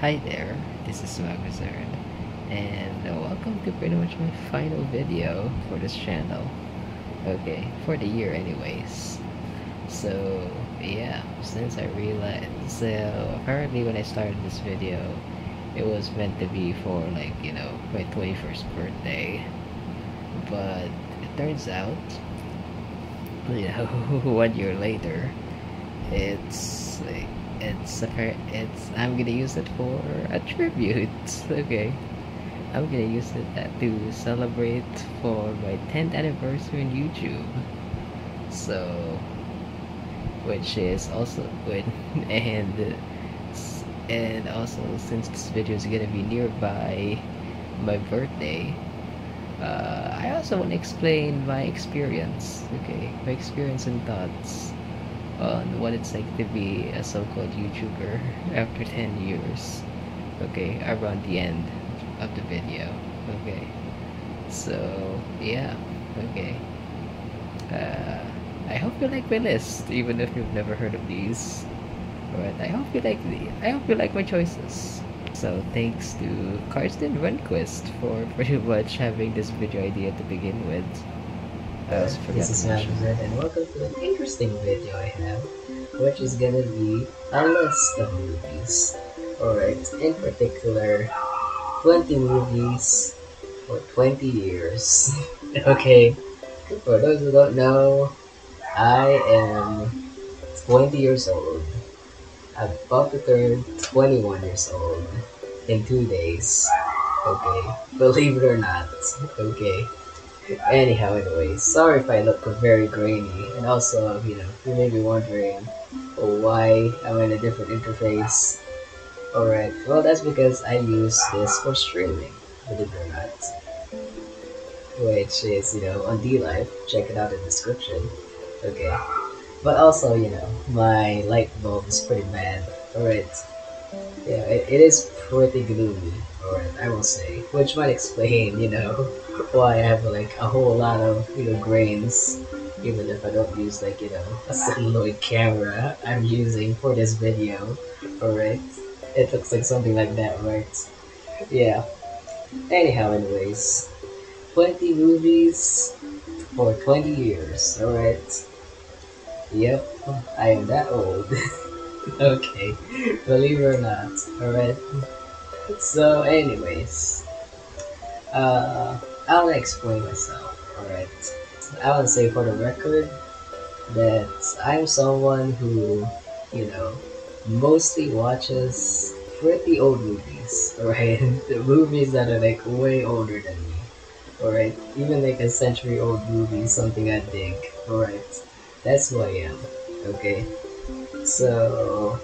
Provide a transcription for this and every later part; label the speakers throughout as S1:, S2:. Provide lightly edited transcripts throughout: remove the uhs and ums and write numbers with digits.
S1: Hi there, this is Wizard, and welcome to pretty much my final video for this channel. Okay, for the year anyways. So, yeah, since I realized, so apparently when I started this video, it was meant to be for my 21st birthday. But it turns out, 1 year later, it's like, it's I'm gonna use it for a tribute. Okay, I'm gonna use it to celebrate for my 10th anniversary on YouTube. So, which is also when and also since this video is gonna be nearby my birthday, I also want to explain my experience. Okay, my experience and thoughts on what it's like to be a so-called YouTuber after 10 years. Okay, around the end of the video. Okay, so yeah, okay. I hope you like my list, even if you've never heard of these. Alright, I hope you like my choices. So thanks to Karsten Runquist for pretty much having this video idea to begin with. I also forgot
S2: This is
S1: to mention.
S2: and welcome to an interesting video I have, which is gonna be a list of movies. Alright, in particular, 20 movies for 20 years. Okay, for those who don't know, I am 20 years old. I'm about to turn 21 years old in 2 days. Okay, believe it or not. Okay. Anyways, sorry if I look very grainy, and also, you may be wondering why I'm in a different interface. Alright, well, that's because I use this for streaming, believe it or not, which is, on D-Live, check it out in the description. Okay, but also, my light bulb is pretty bad. Alright, yeah, it is pretty gloomy, alright, I will say, which might explain, why I have like a whole lot of, grains, even if I don't use like, a celluloid camera I'm using for this video, alright, it looks like something like that, right? Yeah, anyways, 20 movies for 20 years, alright, yep, I am that old. Okay, believe it or not, alright. So, anyways, I wanna explain myself, alright. I wanna say for the record that I'm someone who, mostly watches pretty old movies, alright? The movies that are like way older than me, alright? Even like a century old movie is something I dig, alright? That's who I am, okay? So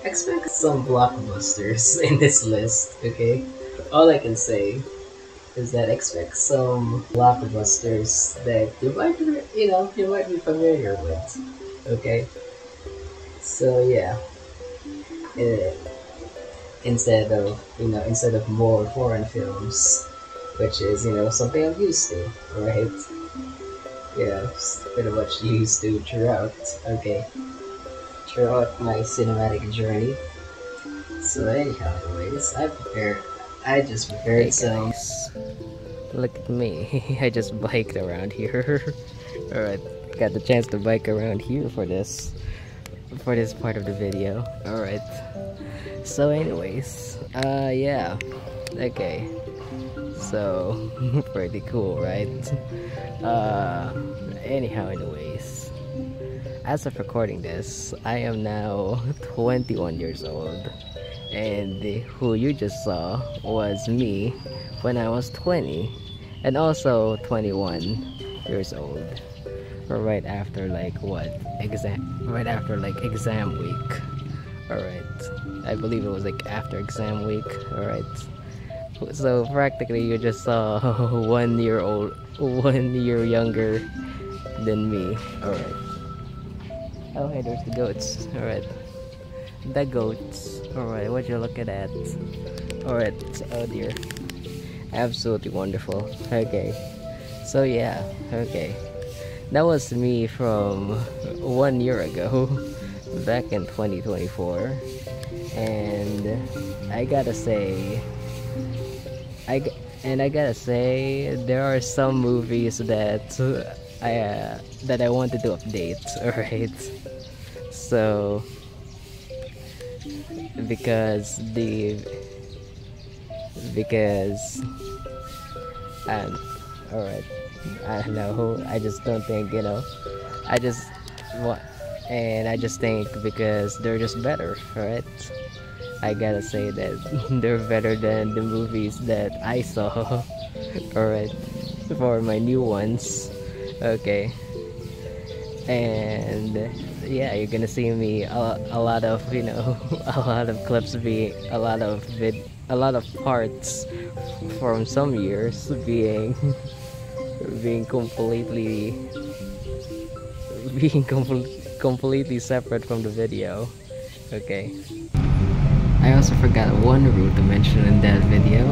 S2: expect some blockbusters in this list, okay? All I can say is that expect some blockbusters that you might be familiar with, okay? So yeah, uh, instead of more foreign films, which is something I'm used to, right? Yeah, pretty much used to throughout my cinematic journey. So anyways, I just
S1: Hey
S2: prepared some.
S1: guys, look at me. I just biked around here. Alright, got the chance to bike around here for this part of the video. Alright. So anyways, yeah. Okay. So pretty cool, right? Anyways. As of recording this, I am now 21 years old. And who you just saw was me when I was 20 and also 21 years old, or right after exam week. All right, I believe it was like after exam week. All right, so practically you just saw 1 year younger than me. All right. Oh, hey, there's the goats. All right. The goats. Alright, what you looking at? Alright, oh dear. Absolutely wonderful. Okay. So yeah, okay. That was me from 1 year ago, back in 2024. And I gotta say, I g- I gotta say, there are some movies that I wanted to update. Alright, so because the because um alright, I don't know. I just don't think I just want, and I just think because they're just better, right? I gotta say that they're better than the movies that I saw. Alright, for my new ones. Okay, and yeah, you're gonna see me a lot of a lot of clips being a lot of parts from some years being being completely being completely separate from the video. Okay. I also forgot one rule to mention in that video.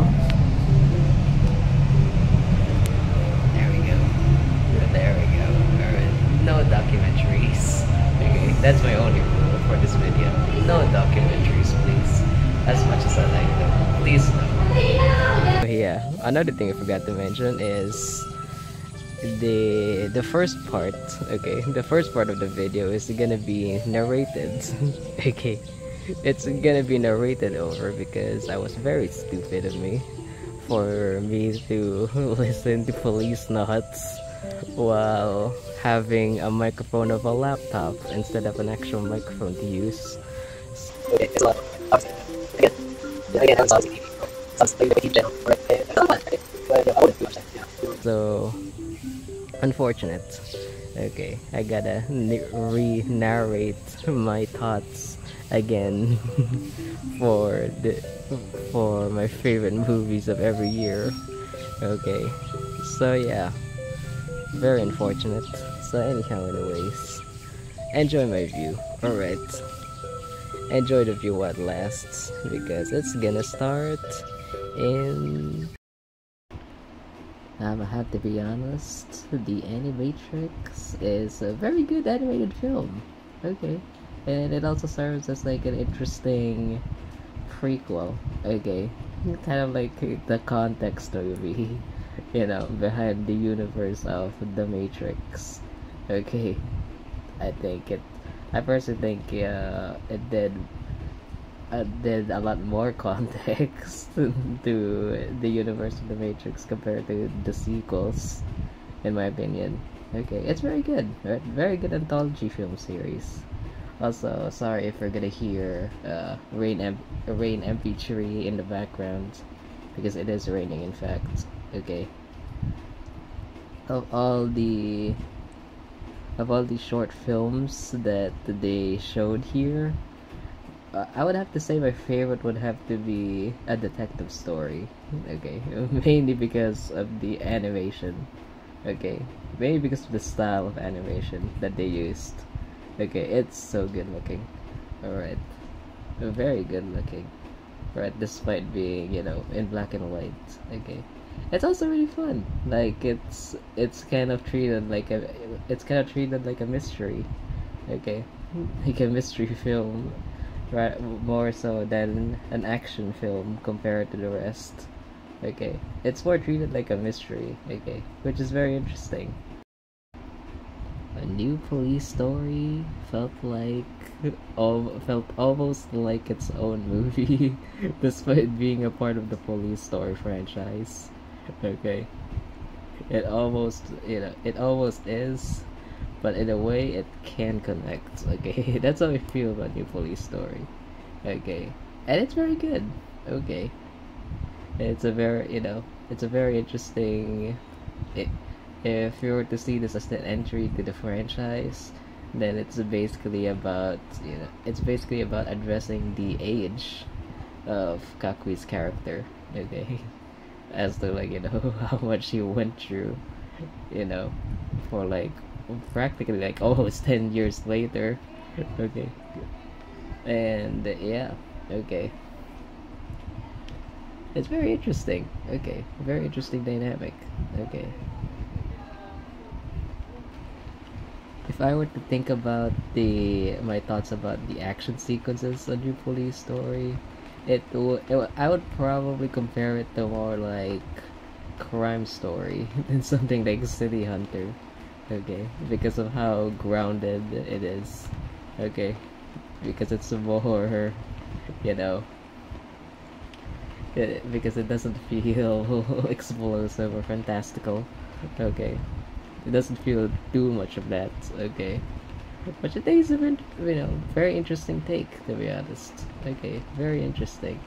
S1: There we go. There we go. Alright. No documentaries. Okay, that's my only rule for this video. No documentaries, please. As much as I like them. Please no. Yeah, another thing I forgot to mention is the first part. Okay, the first part of the video is gonna be narrated. Okay, it's gonna be narrated over because I was very stupid of me for me to listen to police notes while having a microphone of a laptop instead of an actual microphone to use.
S2: It's a lot. Again, I'm sorry. Something the channel.
S1: So unfortunate. Okay, I gotta re-narrate my thoughts again for my favorite movies of every year. Okay, so yeah, very unfortunate. So anyhow, anyways, enjoy my view. Alright, enjoy the view while it lasts because it's gonna start in. I have to be honest, The Animatrix is a very good animated film. Okay. And it also serves as like an interesting prequel. Okay. Kind of like the context story, behind the universe of The Matrix. Okay. I personally think did a lot more context to the universe of the Matrix compared to the sequels, in my opinion. Okay, it's very good, right? Very good anthology film series. Also, sorry if we're gonna hear rain MP3 in the background because it is raining. In fact, okay. Of all the short films that they showed here, I would have to say my favorite would have to be A Detective Story. Okay, mainly because of the animation. Okay, mainly because of the style of animation that they used. Okay, it's so good looking. Alright, very good looking. Right, despite being in black and white. Okay, it's also really fun. Like it's kind of treated like a mystery. Okay, like a mystery film, right? More so than an action film compared to the rest. Okay, it's more treated like a mystery. Okay, which is very interesting. A new police story felt almost like its own movie, despite being a part of the police story franchise. Okay, it almost is, but in a way it can connect. Okay, that's how I feel about New Police Story. Okay, and it's very good. Okay, it's a very interesting. If you were to see this as an entry to the franchise, then it's basically about addressing the age of Kakui's character. Okay, as to how much he went through, you know, for practically almost 10 years later. Okay, and yeah, okay, it's very interesting. Okay, very interesting dynamic. Okay, if I were to think about my thoughts about the action sequences on New Police Story, I would probably compare it to more like Crime Story than something like City Hunter. Okay, because of how grounded it is. Okay, because it's more, you know, because it doesn't feel explosive or fantastical. Okay, it doesn't feel too much of that. Okay, which I think is a very interesting take, to be honest. Okay, very interesting.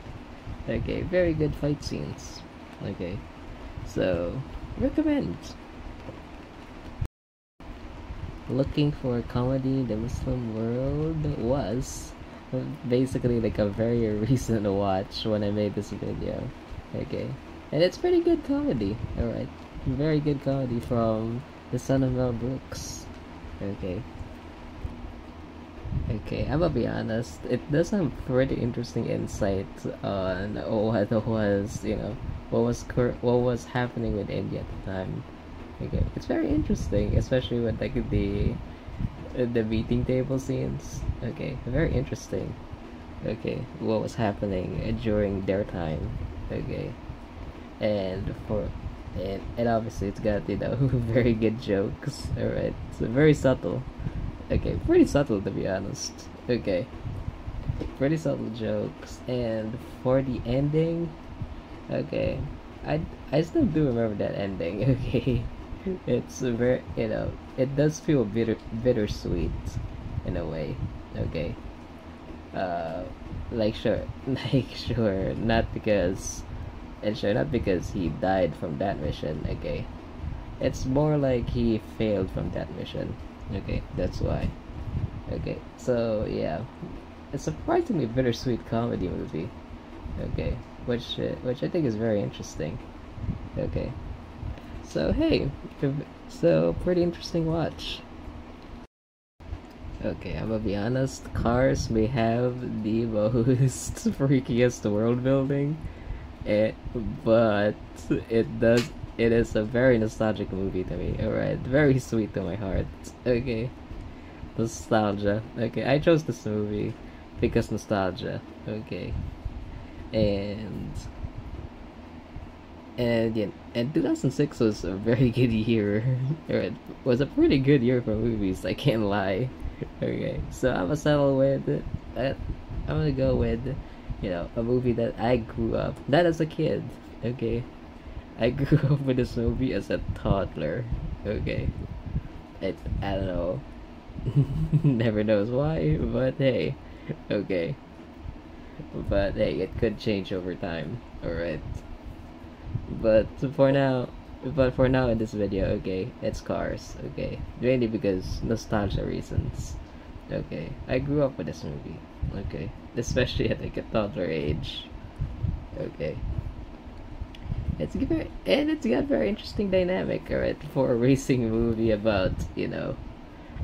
S1: Okay, very good fight scenes. Okay, so recommend. Looking for a comedy in the Muslim world was basically like a very recent watch when I made this video. Okay, and it's pretty good comedy. All right, very good comedy from the son of Mel Brooks. Okay, okay, I'm gonna be honest. It does have pretty interesting insight on what was, what was happening with India at the time. Okay, it's very interesting, especially with like the meeting table scenes. Okay, very interesting. Okay, what was happening during their time. Okay, and for and obviously it's got very good jokes. All right, so very subtle. Okay, pretty subtle to be honest. Okay, pretty subtle jokes, and for the ending, okay, I still do remember that ending. Okay, it's a very it does feel bittersweet in a way. Okay, uh, like sure, like sure, not because he died from that mission. Okay, it's more like he failed from that mission. Okay, that's why. Okay, so yeah, it's a surprisingly bittersweet comedy movie. Okay, which I think is very interesting. Okay, so hey, so pretty interesting watch. Okay, I'm gonna be honest. Cars may have the most freakiest world building, it, but it does. It is a very nostalgic movie to me. Alright, very sweet to my heart. Okay, nostalgia. Okay, I chose this movie because nostalgia. Okay, and yeah, and 2006 was a very good year. It was a pretty good year for movies. I can't lie. Okay, so I'm gonna settle with that. I'm gonna go with, a movie that I grew up not as a kid. Okay, I grew up with this movie as a toddler. Okay, I don't know. Never knows why, but hey, okay. But hey, it could change over time. All right. But for now, in this video, okay, it's Cars. Okay, mainly because nostalgia reasons. Okay, I grew up with this movie. Okay, especially at like a toddler age. Okay, it's got very interesting dynamic. Alright, for a racing movie about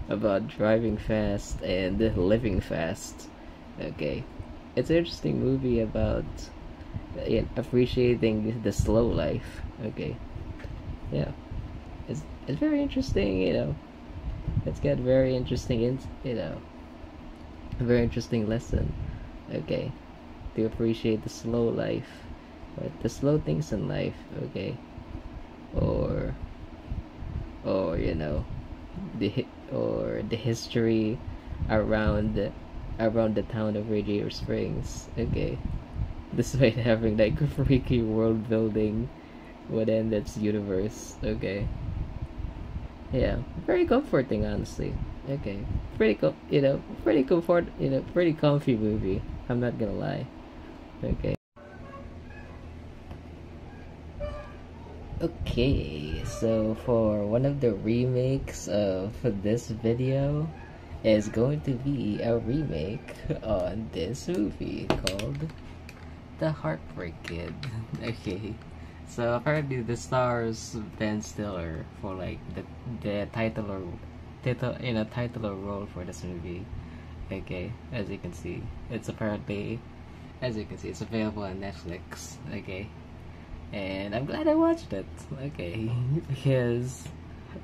S1: about driving fast and living fast. Okay, it's an interesting movie about appreciating the slow life. Okay, yeah, it's very interesting. It's got very interesting a very interesting lesson. Okay, to appreciate the slow life, right? The slow things in life. Okay, or the history around the town of Radiator Springs. Okay, despite having like freaky world building within its universe. Okay, yeah, very comforting, honestly. Okay, pretty comfort, pretty comfy movie. I'm not gonna lie. Okay. Okay, so for one of the remakes of this video is going to be a remake on this movie called The Heartbreak Kid. Okay, so apparently the stars Ben Stiller for like the title or role for this movie. Okay, as you can see, it's available on Netflix. Okay, and I'm glad I watched it. Okay, because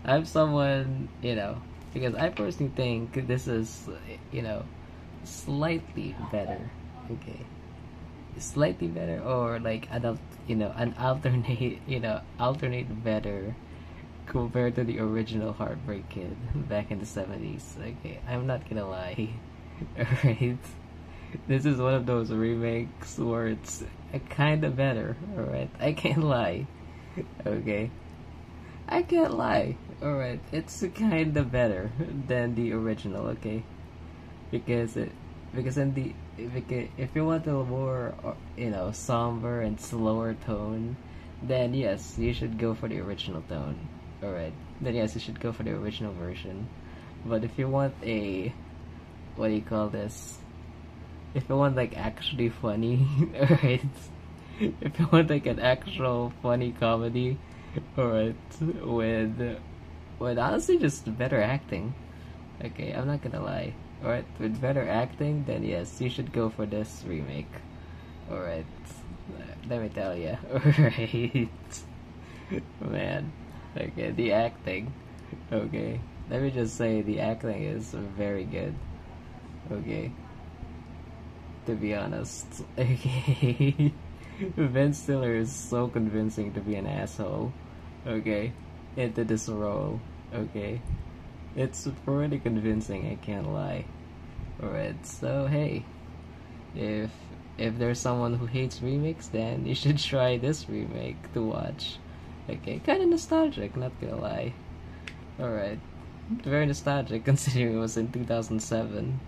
S1: I'm someone, because I personally think this is, slightly better. Okay, slightly better, or like an alternate, alternate better compared to the original Heartbreak Kid back in the 70s. Okay, I'm not gonna lie. Alright? This is one of those remakes where it's kinda better, alright? I can't lie. Okay? I can't lie. Alright, it's kinda better than the original, okay? Because if you want a more somber and slower tone, then yes, you should go for the original tone. Alright, then yes, you should go for the original version. But if you want a, what do you call this? If you want like actually funny, alright. If you want like an actual funny comedy, alright, with honestly just better acting. Okay, I'm not gonna lie. Alright, with better acting, then yes, you should go for this remake. Alright, let me tell ya. Alright, man. Okay, the acting. Okay, let me just say the acting is very good. Okay, to be honest. Okay, Ben Stiller is so convincing to be an asshole. Okay, into this role. Okay, it's pretty convincing, I can't lie. Alright, so hey, if there's someone who hates remakes, then you should try this remake to watch. Okay, kinda nostalgic, not gonna lie. Alright, very nostalgic considering it was in 2007.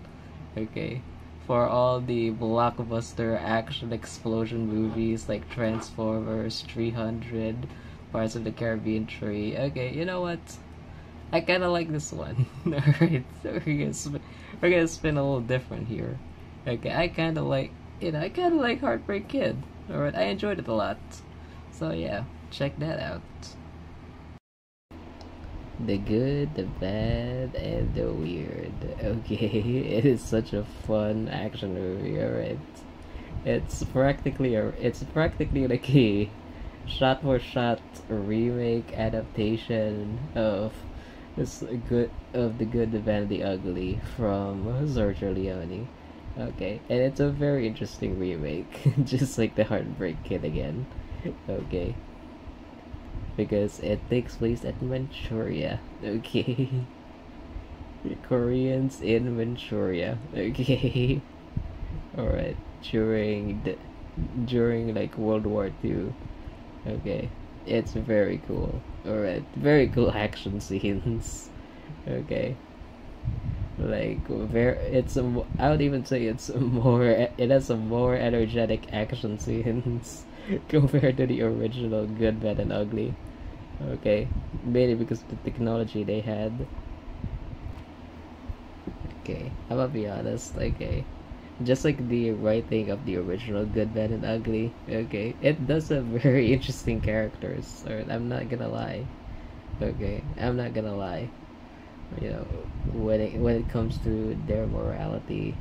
S1: Okay, for all the blockbuster action explosion movies like Transformers, 300, Pirates of the Caribbean 3. Okay, you know what? I kinda like this one. Alright, so we're gonna spin a little different here. Okay, I kinda like Heartbreak Kid. Alright, I enjoyed it a lot. So yeah, check that out. The good, the bad, and the weird. Okay, it is such a fun action movie, alright. It's practically like a shot for shot remake adaptation of the good, the bad, and the ugly from Sergio Leone. Okay, and it's a very interesting remake, just like the Heartbreak Kid again. Okay, because it takes place at Manchuria. Okay, Koreans in Manchuria. Okay, all right, during like World War II. Okay, it's very cool. All right, very cool action scenes. Okay, like I would even say it has some more energetic action scenes compared to the original Good, Bad, and Ugly. Okay, mainly because of the technology they had. Okay, I'm gonna be honest. Okay, just like the writing of the original Good, Bad, and Ugly. Okay, it does have very interesting characters. Or I'm not gonna lie. Okay, I'm not gonna lie. You know, when it comes to their morality,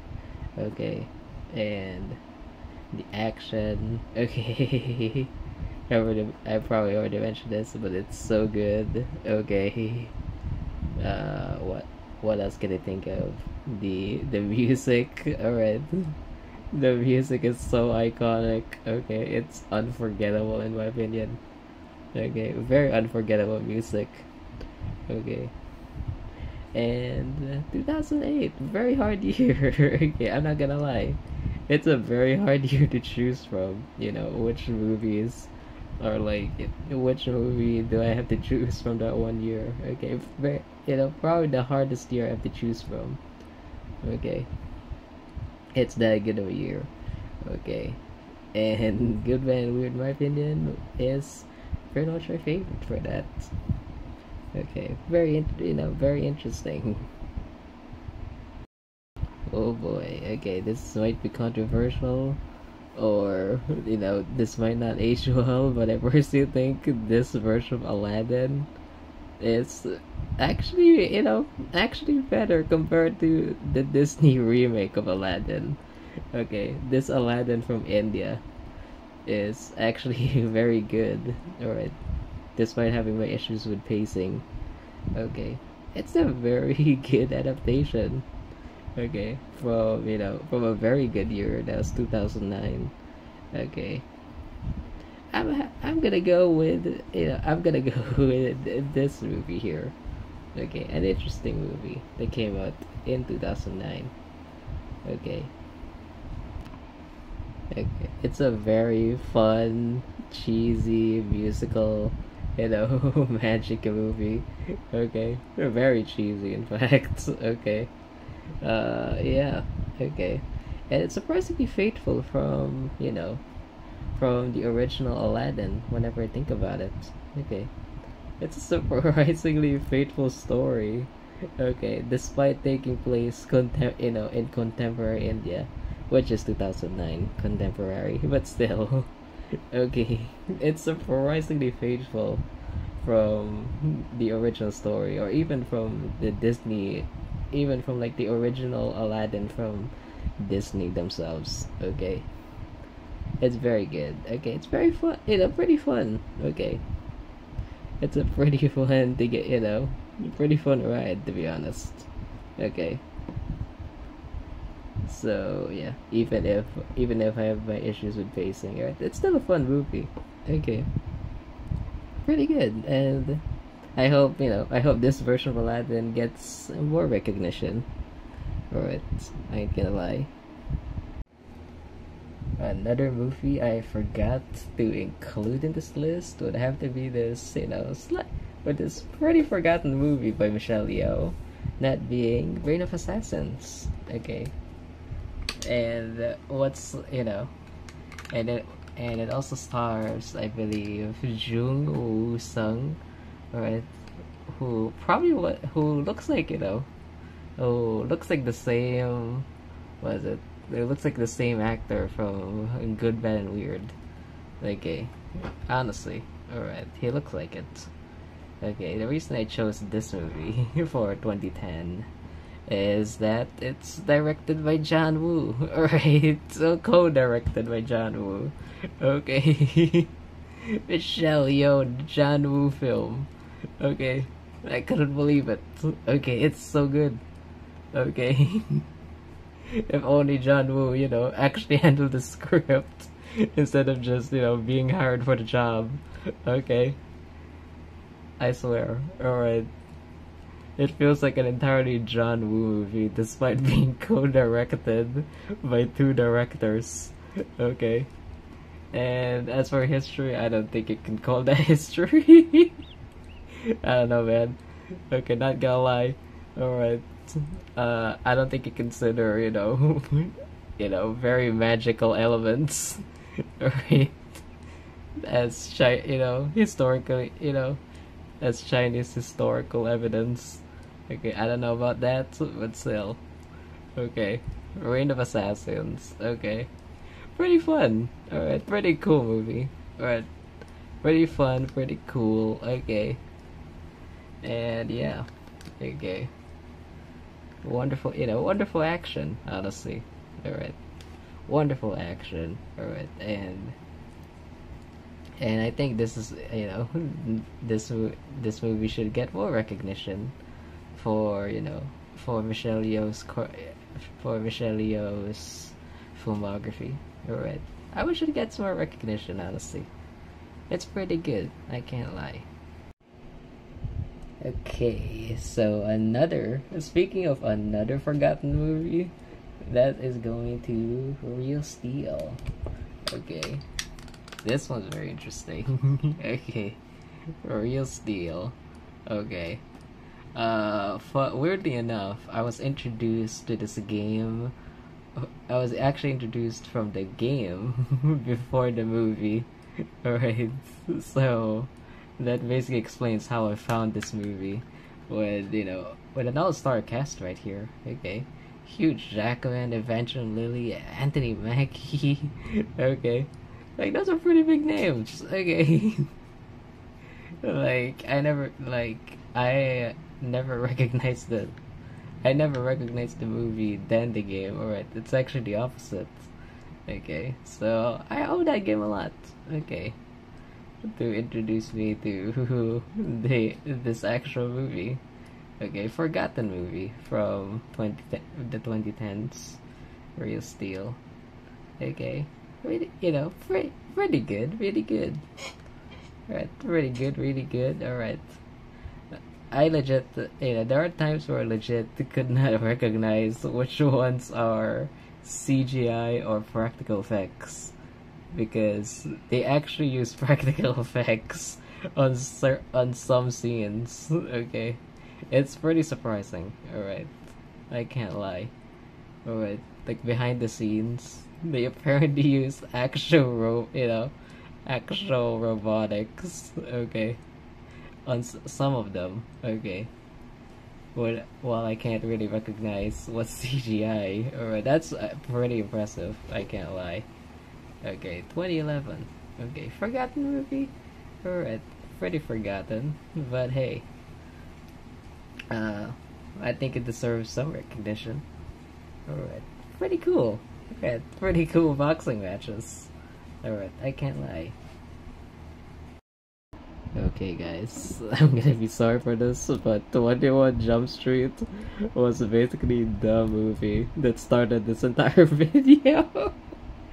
S1: okay, and the action. Okay, I probably already mentioned this, but it's so good. Okay, what else can I think of? The music. All right, the music is so iconic. Okay, it's unforgettable in my opinion. Okay, very unforgettable music. Okay. And 2008, very hard year. Okay, I'm not gonna lie, it's a very hard year to choose from. You know, which movies are like, which movie do I have to choose from that one year? Okay, probably the hardest year I have to choose from. Okay, it's that good of a year. Okay, and Good, Bad, and Weird, in my opinion, is pretty much my favorite for that. Okay, very interesting. Oh boy. Okay, this might be controversial, or this might not age well, but I personally think this version of Aladdin is actually better compared to the Disney remake of Aladdin. Okay, this Aladdin from India is actually very good. Alright, despite having my issues with pacing. Okay, it's a very good adaptation. Okay, from a very good year, that was 2009. Okay. I'm gonna go with I'm gonna go with this movie here. Okay, an interesting movie that came out in 2009. Okay, okay, it's a very fun, cheesy musical, magic movie. Okay, very cheesy in fact. Okay, yeah, okay, and it's surprisingly faithful from the original Aladdin. Whenever I think about it, okay. It's a surprisingly faithful story. Okay, despite taking place in contemporary India, which is 2009 contemporary, but still, okay, it's surprisingly faithful from the original story, or even from the Disney, even from like the original Aladdin from Disney themselves. Okay, it's very good. Okay, it's very fun. Pretty fun. Okay, it's a pretty fun to get, pretty fun ride to be honest. Okay. So yeah, even if I have my issues with pacing, right, it's still a fun movie. Okay. Pretty good. And I hope this version of Aladdin gets more recognition. Alright, I ain't gonna lie. Another movie I forgot to include in this list would have to be but this pretty forgotten movie by Michelle Yeoh, that being Reign of Assassins. Okay, and and it also stars, I believe, Jung Woo Sung, right? Who looks like the same. What is it? It looks like the same actor from Good, Bad, and Weird. Okay, honestly, alright, he looks like it. Okay, the reason I chose this movie for 2010 is that it's directed by John Woo. Alright, so co-directed by John Woo. Okay, Michelle Yeoh John Woo film. Okay, I couldn't believe it. Okay, it's so good. Okay. If only John Woo, actually handled the script instead of just, being hired for the job. Okay. I swear. Alright. It feels like an entirely John Woo movie despite being co-directed by two directors. Okay. And as for history, I don't think it can call that history. I don't know, man. Okay, not gonna lie. Alright. I don't think you consider, very magical elements, right? Historically, as Chinese historical evidence. Okay, I don't know about that, but still. Okay, Reign of Assassins. Okay, pretty fun. Alright, pretty cool movie. Alright, pretty fun, pretty cool. Okay, and yeah, okay. Wonderful action, honestly. Alright. Wonderful action. Alright. And I think this is, this movie should get more recognition for, for Michelle Yeoh's filmography. Alright. I wish it gets more recognition, honestly. It's pretty good, I can't lie. Okay, so speaking of another forgotten movie, that is going to Real Steel. Okay, this one's very interesting. Okay, Real Steel. Okay, weirdly enough, I was introduced to this game. I was actually introduced from the game before the movie. Alright, so that basically explains how I found this movie with an all-star cast right here. Okay, Hugh Jackman, Evangeline Lilly, Anthony Mackie. Okay, like those are pretty big names. Okay. I never recognized the movie then the game. Alright, it's actually the opposite. Okay, so I owe that game a lot. Okay, to introduce me to this actual movie. Okay, forgotten movie from the 2010s, Real Steel. Okay, really, pretty good, really good. Alright, really good, really good. Alright. I legit, there are times where I legit could not recognize which ones are CGI or practical effects, because they actually use practical effects on some scenes. Okay, it's pretty surprising. Alright, I can't lie. Alright, like behind the scenes, they apparently use actual robotics. Okay, on some of them. Okay, well, I can't really recognize what's CGI. Alright, that's pretty impressive. I can't lie. Okay, 2011. Okay, forgotten movie. Alright, pretty forgotten, but hey, I think it deserves some recognition. Alright, pretty cool. Okay, pretty cool boxing matches. Alright, I can't lie. Okay guys, I'm gonna be sorry for this, but 21 Jump Street was basically the movie that started this entire video.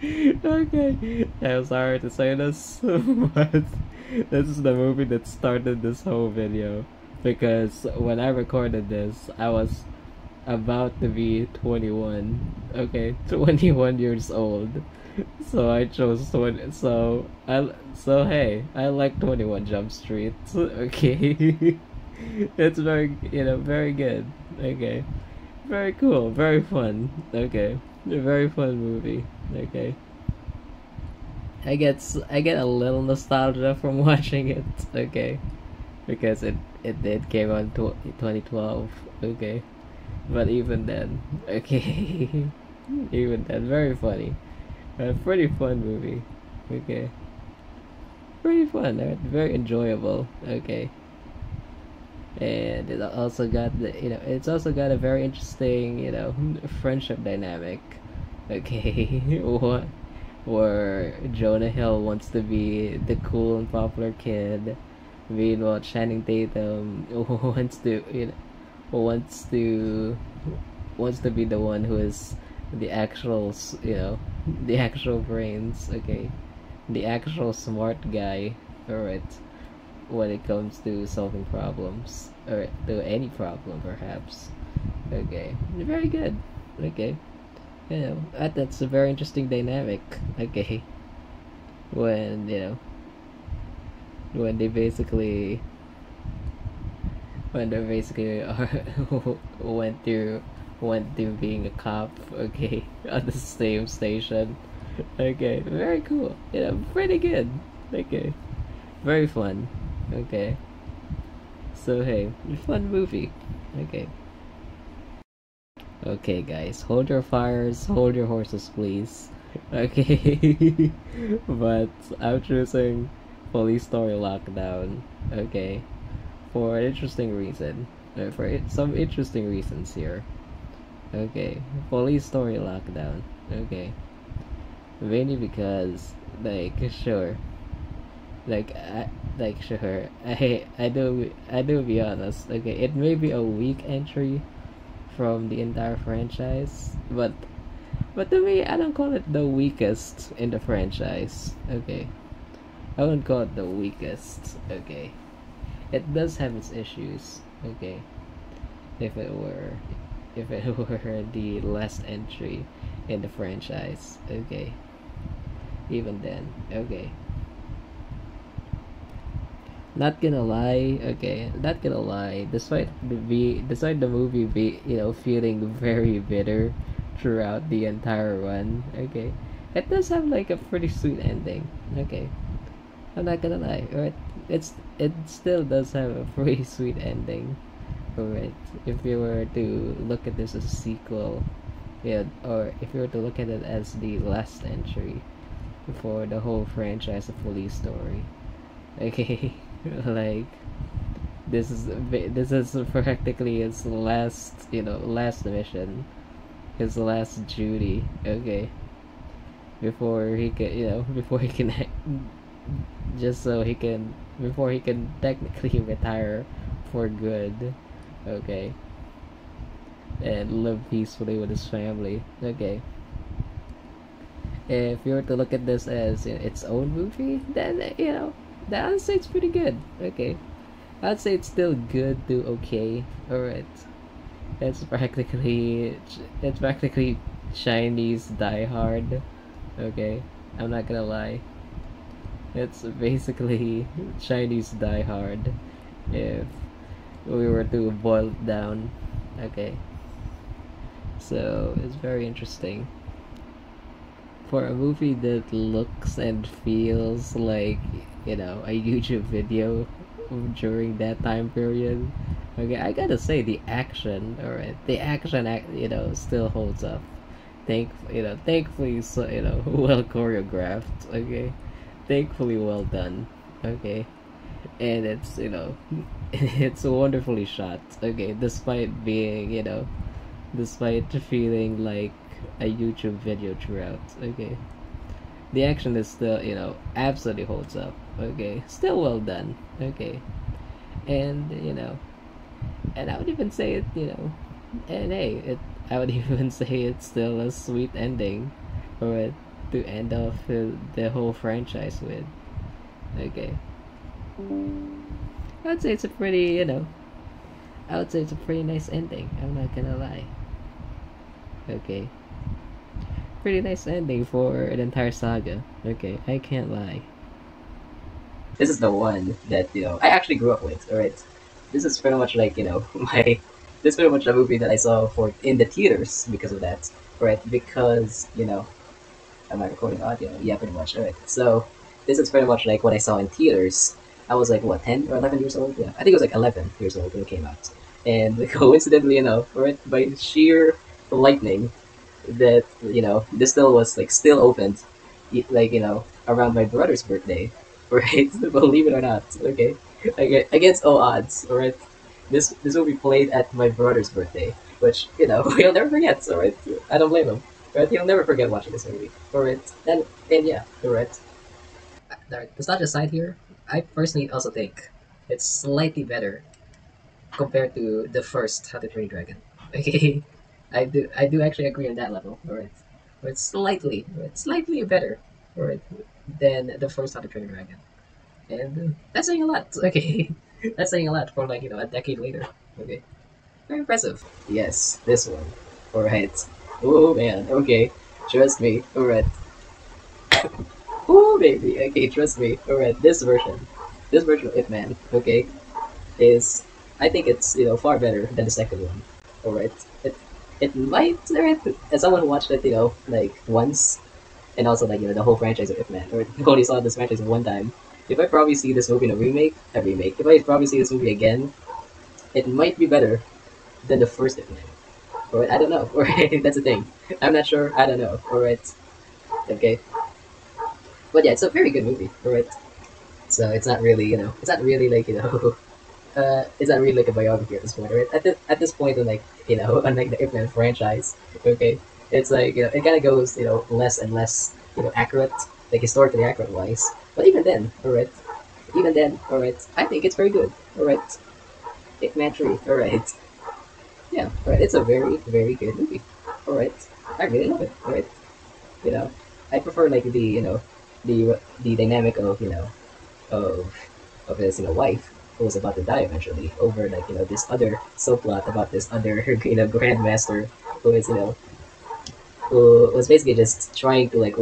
S1: Okay, I'm sorry to say this, but this is the movie that started this whole video. Because when I recorded this, I was about to be 21. Okay, 21 years old. So I chose 20. So hey, I like 21 Jump Street. Okay, it's very good. Okay, very cool, very fun. Okay, a very fun movie. Okay, I get a little nostalgia from watching it. Okay, because it did came on 2012. Okay, but even then, okay, even then, very funny. A pretty fun movie. Okay, pretty fun. Very enjoyable. Okay, and it also got it's also got a very interesting friendship dynamic. Okay, what where Jonah Hill wants to be the cool and popular kid, meanwhile Channing Tatum wants to wants to wants to be the one who is the actual the actual brains. Okay, the actual smart guy. Alright, when it comes to solving problems or to any problem perhaps. Okay, very good. Okay, that's a very interesting dynamic. Okay, when when they basically are went through being a cop. Okay, on the same station. Okay, very cool. Pretty good. Okay, very fun. Okay, so hey, fun movie. Okay. Okay, guys, hold your fires, hold your horses, please. Okay, but I'm choosing Police Story Lockdown. Okay, for an interesting reason. Some interesting reasons here. Okay, Police Story Lockdown. Okay, mainly because sure, sure. I do be honest. Okay, it may be a weak entry from the entire franchise, but to me, I don't call it the weakest in the franchise. Okay, I wouldn't call it the weakest. Okay, it does have its issues. Okay, if it were the last entry in the franchise. Okay, even then. Okay, not gonna lie. Okay, not gonna lie, despite the movie be feeling very bitter throughout the entire run. Okay, it does have like a pretty sweet ending. Okay, I'm not gonna lie. Alright, it still does have a pretty sweet ending. Alright, if you were to look at this as a sequel, or if you were to look at it as the last entry for the whole franchise of Police Story. Okay, like this is practically his last last mission, his last duty. Okay, before he can just so he can before he can technically retire for good. Okay, and live peacefully with his family. Okay, If you were to look at this as its own movie, then then I'd say it's pretty good. Okay, I'd say it's still good to okay. All right, it's practically Chinese Die Hard. Okay, I'm not gonna lie. It's basically Chinese Die Hard if we were to boil it down. Okay, so it's very interesting for a movie that looks and feels like a YouTube video during that time period. Okay, I gotta say the action, alright, the action, still holds up. Thankfully, so well choreographed. Okay, thankfully well done. Okay, and it's it's wonderfully shot. Okay, despite feeling like a YouTube video throughout. Okay, the action is still absolutely holds up. Okay, still well done. Okay, and and I would even say it and hey, I would even say it's still a sweet ending for it to end off the whole franchise with. Okay, I'd say it's a pretty I would say it's a pretty nice ending. I'm not gonna lie. Okay, pretty nice ending for an entire saga. Okay, I can't lie.
S2: This is the one that I actually grew up with. All right, this is pretty much like my this is pretty much a movie that I saw for in the theaters because of that. Right, because am I recording audio? Yeah, pretty much. All right, so this is pretty much like what I saw in theaters. I was like what 10 or 11 years old. Yeah, I think it was like 11 years old when it came out. And coincidentally enough, right, by sheer lightning, that this still was like still opened, like around my brother's birthday, right? Believe it or not, okay, against all odds, all right. This will be played at my brother's birthday, which he'll never forget. All right, I don't blame him. Right, he'll never forget watching this movie. All right, and yeah, all right. Nostalgia aside here, I personally also think it's slightly better compared to the first How to Train Your Dragon. Okay, I do actually agree on that level. All right, but it's slightly better, all right, than the first How to Train Your Dragon, and that's saying a lot. Okay, that's saying a lot for like a decade later. Okay, very impressive. Yes, this one. All right. Oh man. Okay, trust me. All right. Oh baby. Okay, trust me. All right. This version of Ip Man. Okay, is I think it's far better than the second one. All right, it might as someone who watched it like once and also like the whole franchise of Ip Man or only saw this franchise one time. If I probably see this movie in a remake. If I probably see this movie again, it might be better than the first Ip Man. All right, I don't know. All right, that's the thing. I'm not sure. I don't know. All right, okay, but yeah, it's a very good movie. All right, so it's not really it's not really like it's not really like a biography at this point, right? At this point in like unlike the Ip Man franchise, okay, it's like it kind of goes less and less accurate, like historically accurate wise. But even then, I think it's very good. All right, Ip Man 3, all right, yeah, all right, it's a very very good movie. All right, I really love it. All right, you know, I prefer like the dynamic of of of his wife who was about to die eventually over like this other subplot about this other grandmaster who is who was basically just trying to like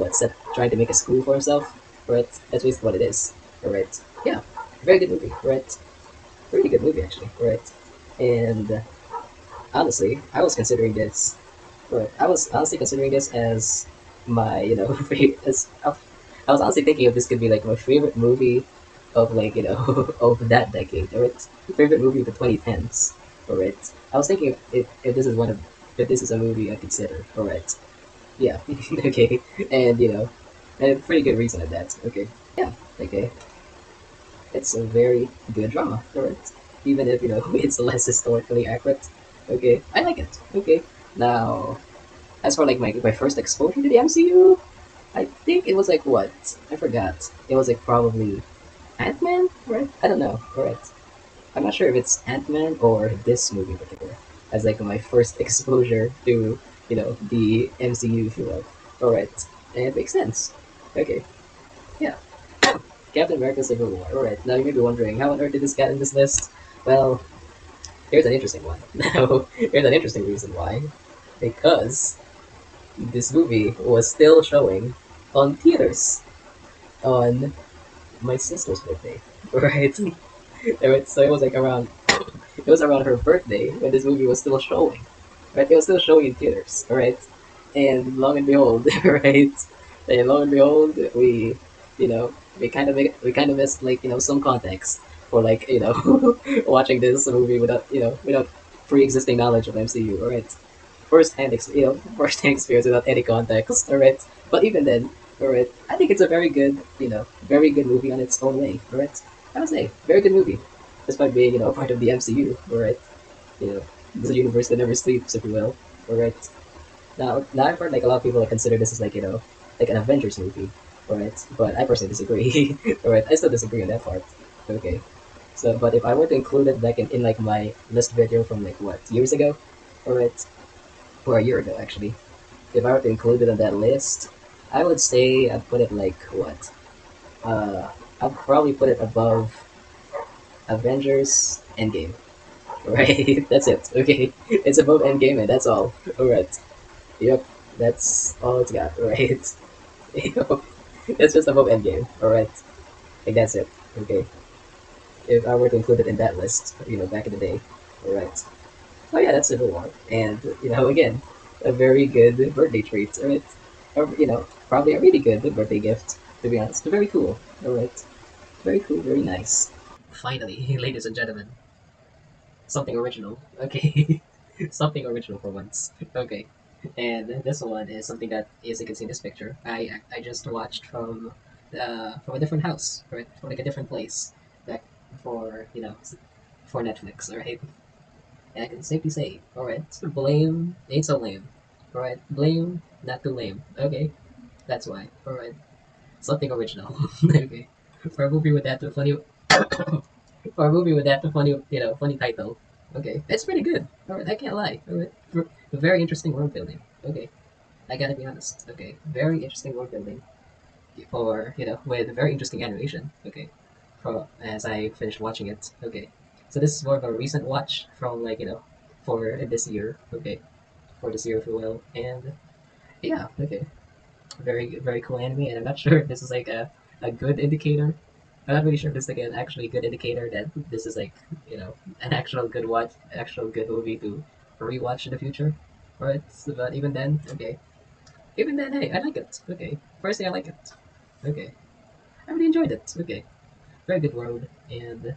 S2: trying to make a school for himself, right? That's basically what it is, right? Yeah, very good movie, right? Really good movie actually, right? And honestly, I was considering this, right? I was honestly considering this as my as I was honestly thinking if this could be like my favorite movie of like of that decade, or its favorite movie of the 2010s. All right, I was thinking if this is if this is a movie I consider. All right, yeah, okay, and and a pretty good reason of that. Okay, yeah, okay, it's a very good drama. All right, even if it's less historically accurate. Okay, I like it. Okay, now as for like my first exposure to the MCU, I think it was like what I forgot. It was like probably Ant-Man, right? I don't know, right? I'm not sure if it's Ant-Man or this movie in particular as like my first exposure to the MCU, if you will. All right. And it makes sense. Okay, yeah. Captain America Civil War. Alright, now you may be wondering, how on earth did this get in this list? Well, here's an interesting one. Now, here's an interesting reason why. Because this movie was still showing on theaters on my sister's birthday. Right? Alright, so it was around her birthday when this movie was still showing. Right? It was still showing in theaters. Alright? And long and behold, right? And long and behold, you know, we kind of missed like some context for like watching this movie without without pre-existing knowledge of MCU. All right, first hand experience without any context. All right, but even then, all right, I think it's a very good very good movie on its own way. All right, I would say very good movie, despite being a part of the MCU. All right, you know, this is a universe that never sleeps, if you will. All right. Now I've heard like a lot of people like consider this as like like an Avengers movie, alright? But I personally disagree. Alright, I still disagree on that part. Okay, so but if I were to include it like in like my list video from like what years ago, alright, or a year ago actually, if I were to include it on that list, I would say I'd put it like what? I'd probably put it above Avengers Endgame. Right, that's it. Okay, it's above Endgame and that's all. Alright. Yep, that's all it's got, right? It's just above Endgame, alright? Like, that's it, okay? If I were to include it in that list, back in the day, alright? Oh yeah, that's Civil War. And, again, a very good birthday treat, alright? Or, probably a really good birthday gift, to be honest. Very cool, alright? Very cool, very nice. Finally, ladies and gentlemen, something original, okay? Something original for once, okay? And this one is something that, as you can see in this picture, I just watched from a different house, right? From like a different place, back for for Netflix, right? And I can safely say, all right, blame ain't so lame, all right? Blame not too lame, okay? That's why, all right? Something original, okay? For a movie with that funny, for a movie with that funny, funny title, okay? It's pretty good, all right? I can't lie, all right? Very interesting world building, okay? I gotta be honest. Okay, very interesting world building, or with very interesting animation. Okay, for as I finished watching it. Okay, so this is more of a recent watch from like for this year. Okay, for this year, if you will, and yeah. Okay, very cool anime, and I'm not sure if this is like a good indicator. I'm not really sure if this is like an actually good indicator that this is like an actual good watch, actual good movie to rewatch in the future. Right, so, but even then, okay, even then, hey, I like it. Okay. Firstly, I like it. Okay. I really enjoyed it. Okay. Very good world, and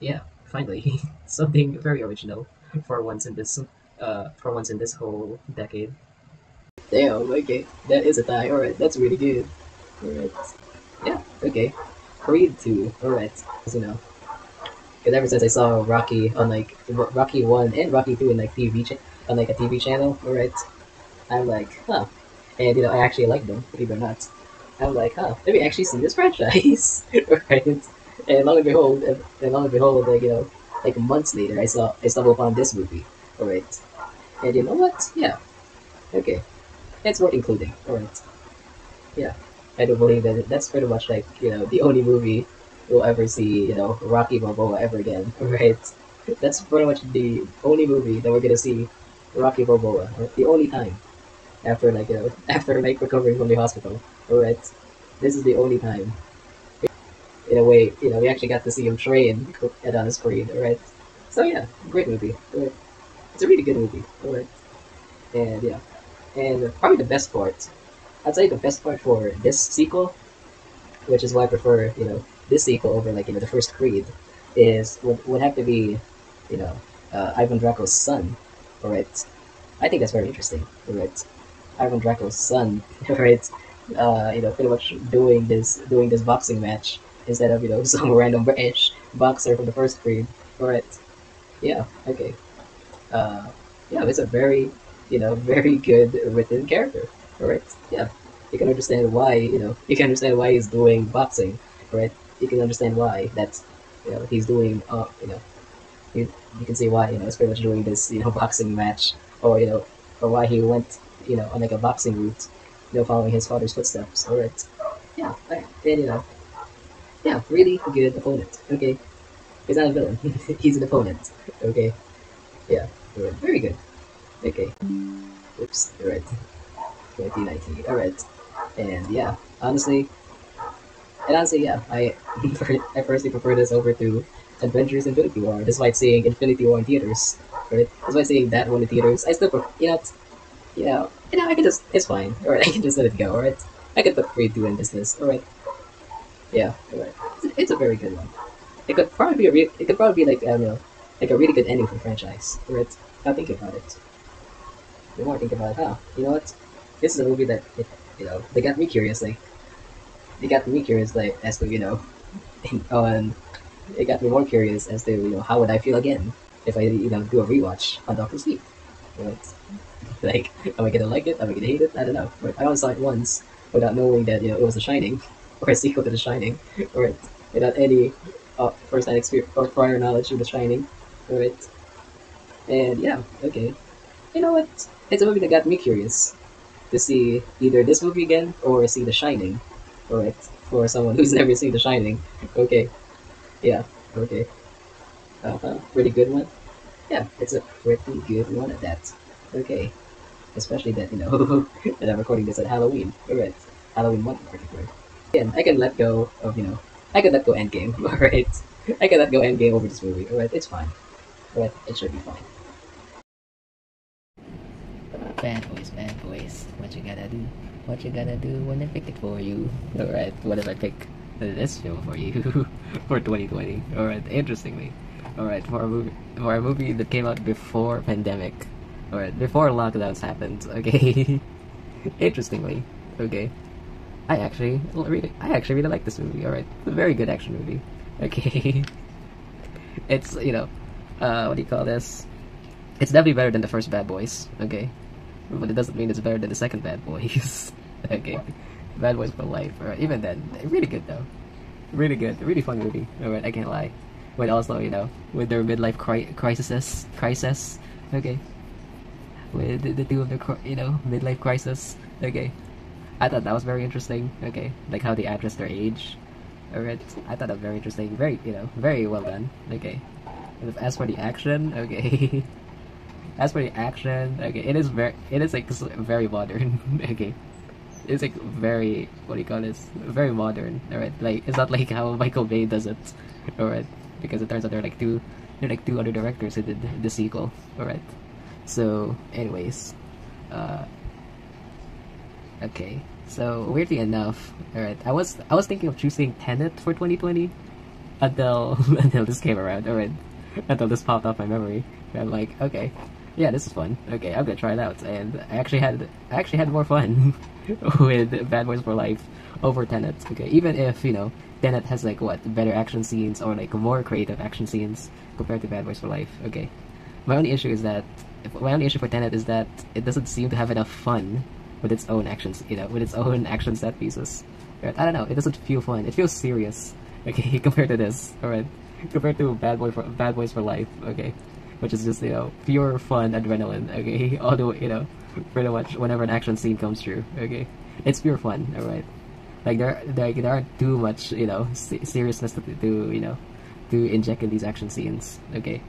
S2: yeah, finally, something very original for once in this whole decade. Damn, okay. That is a tie. Alright, that's really good. Alright. Yeah, okay. Creed 2. Alright. Because ever since I saw Rocky on like Rocky 1 and Rocky 2 in like on like a TV channel, alright, I'm like, huh. And I actually like them, believe it or not. I'm like, huh, let me actually see this franchise, right? And long and behold, like like months later, I stumbled upon this movie, all right? And you know what? Yeah, okay, it's worth including, all right? Yeah, I do believe that that's pretty much like the only movie we'll ever see Rocky Balboa ever again, all right? That's pretty much the only movie that we're gonna see Rocky Balboa, right? The only time after like after like recovering from the hospital, all right? This is the only time in a way, we actually got to see him train at on the screen, alright? So yeah, great movie. Alright. It's a really good movie, alright? And yeah, and probably the best part, I'd say the best part for this sequel, which is why I prefer, this sequel over like the first Creed, is would have to be, you know, Ivan Draco's son, alright? I think that's very interesting, alright? Ivan Draco's son, alright? Pretty much doing this boxing match instead of some random British boxer from the first Creed. Alright, yeah, okay. Uh, yeah, it's a very very good written character. Alright, yeah, you can understand why you can understand why he's doing boxing. Right, you can understand why that's he's doing you can see why it's pretty much doing this boxing match or or why he went on like a boxing route following his father's footsteps. All right. Yeah, and yeah, really good opponent. Okay, he's not a villain. He's an opponent. Okay. Yeah. All right. Very good. Okay. Oops. All right. 2019. All right. And yeah, honestly, yeah, I personally prefer this over to Adventures Infinity War, despite seeing Infinity War in theaters. Right? Despite seeing that one in theaters, I still prefer, I can just, it's fine. All right, I can just let it go. All right, I can put 3-2 in business. All right, yeah, all right. It's a very good one. It could probably be like I don't know, like a really good ending for the franchise. All right, now think about it. The more I think about it, you know what? This is a movie that they got me curious. Like they got me curious, like as to on it got me more curious as to how would I feel again if I do a rewatch on Doctor Sleep. Right? Like, am I gonna like it? Am I gonna hate it? I don't know. But I only saw it once without knowing that it was The Shining or a sequel to The Shining, right? Without any first-hand experience or prior knowledge of The Shining, right? And yeah, okay. You know what? It's a movie that got me curious to see either this movie again or see The Shining, right? For someone who's never seen The Shining, okay, yeah, okay. Pretty good one. Yeah, it's a pretty good one at that. Okay, especially that that I'm recording this at Halloween. Alright, Halloween month in particular. Again, I can let go of I can let go Endgame. Alright, I can let go Endgame over this movie. Alright, it's fine. Alright, it should be fine.
S1: Bad boys. What you gotta do? What you gotta do when I pick it for you? Alright, what if I pick this film for you for 2020? Alright, interestingly. Alright, for a movie that came out before pandemic. Alright, before lockdowns happened, okay? Interestingly, okay. I actually really like this movie, alright. It's a very good action movie. Okay. It's what do you call this? It's definitely better than the first Bad Boys, okay? But it doesn't mean it's better than the second Bad Boys. Okay. Bad Boys for life. Alright, even then, really good though. Really good. Really fun movie. Alright, I can't lie. But also, with their midlife crisis. Okay. With the two of their, midlife crisis. Okay. I thought that was very interesting. Okay. Like how they address their age. Alright. I thought that was very interesting. Very, very well done. Okay. As for the action, okay. As for the action, okay, it is like very modern. Okay, it's like very, what do you call this? Very modern. All right, like it's not like how Michael Bay does it. All right, because it turns out they're like two other directors who did the sequel. All right, so anyways, okay, so weirdly enough, all right, I was thinking of choosing Tenet for 2020 until until this came around. All right, until this popped off my memory. And I'm like, okay, yeah, this is fun. Okay, I'm gonna try it out. And I actually had more fun with Bad Boys for Life over Tenet. Okay, even if Tenet has like what better action scenes or like more creative action scenes compared to Bad Boys for Life. Okay, my only issue for Tenet is that it doesn't seem to have enough fun with its own actions. With its own action set pieces. Right? I don't know. It doesn't feel fun. It feels serious. Okay, compared to this. All right, compared to Bad Boys for Life. Okay. Which is just pure fun adrenaline. Okay, although pretty much whenever an action scene comes through. Okay, it's pure fun. All right, like there aren't too much seriousness to inject in these action scenes. Okay,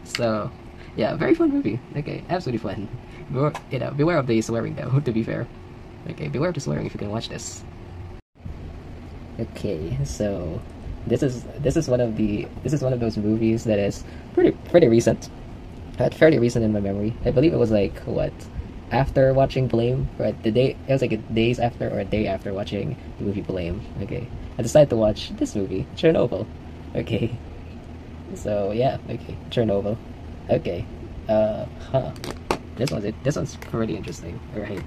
S1: so yeah, very fun movie. Okay, absolutely fun. Beware of the swearing though. To be fair, okay, beware of the swearing if you can watch this. Okay, so this is one of those movies that is pretty recent. Fairly recent in my memory. I believe it was like what after watching Blame, right? It was like days after or a day after watching the movie Blame. Okay, I decided to watch this movie, Chernobyl. Okay, so yeah, okay, Chernobyl. Okay, This one's pretty interesting, right?